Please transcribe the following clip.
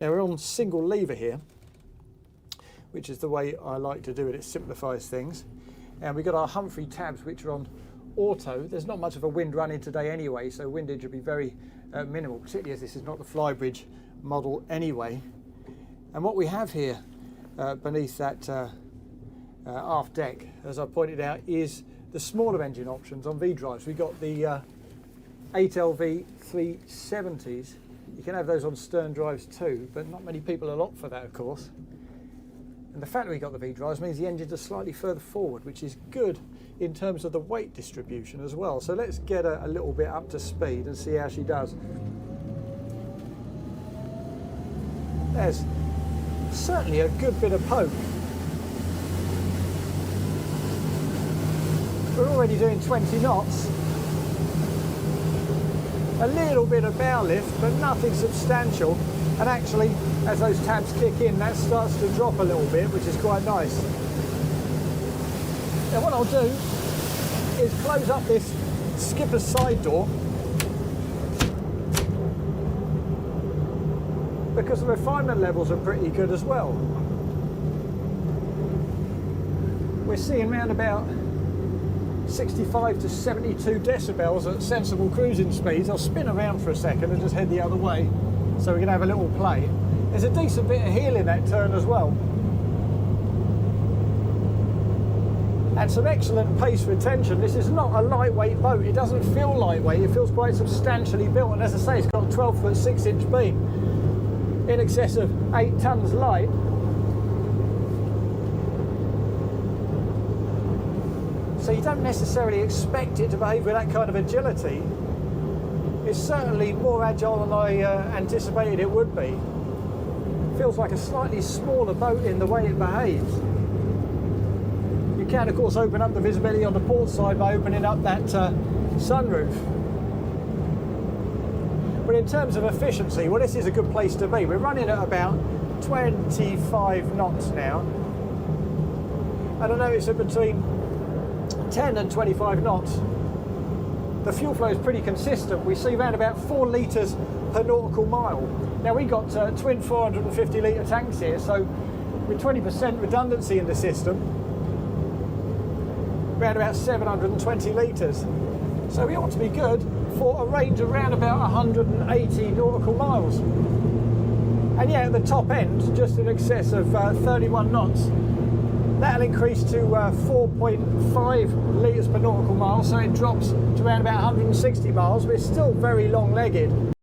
Now we're on single lever here, which is the way I like to do it. It simplifies things. And we've got our Humphrey tabs, which are on auto. There's not much of a wind running today anyway, so windage will be very minimal, particularly as this is not the Flybridge model anyway. And what we have here beneath that aft deck, as I pointed out, is the smaller engine options on V-drives. We've got the 8LV 370s. You can have those on stern drives too, but not many people will opt for that, of course. And the fact that we got the V-drives means the engines are slightly further forward, which is good in terms of the weight distribution as well. So let's get a little bit up to speed and see how she does. There's certainly a good bit of poke. We're already doing 20 knots. A little bit of bow lift, but nothing substantial. And actually, as those tabs kick in, that starts to drop a little bit, which is quite nice. Now what I'll do is close up this skipper's side door, because the refinement levels are pretty good as well. We're seeing around about 65 to 72 decibels at sensible cruising speeds. I'll spin around for a second and just head the other way so we can have a little play. There's a decent bit of heel in that turn as well. And some excellent pace retention. This is not a lightweight boat. It doesn't feel lightweight. It feels quite substantially built. And as I say, it's got a 12-foot 6-inch beam, in excess of 8 tons light. So you don't necessarily expect it to behave with that kind of agility. It's certainly more agile than I anticipated it would be. Feels like a slightly smaller boat in the way it behaves. You can, of course, open up the visibility on the port side by opening up that sunroof. But in terms of efficiency, well, this is a good place to be. We're running at about 25 knots now. And I notice that between 10 and 25 knots, the fuel flow is pretty consistent. We see around about 4 litres per nautical mile. Now we got twin 450 litre tanks here, so with 20% redundancy in the system, around about 720 litres. So we ought to be good for a range of around about 180 nautical miles. And yeah, at the top end, just in excess of 31 knots. That'll increase to 4.5 litres per nautical mile, so it drops to around about 160 miles, but it's still very long-legged.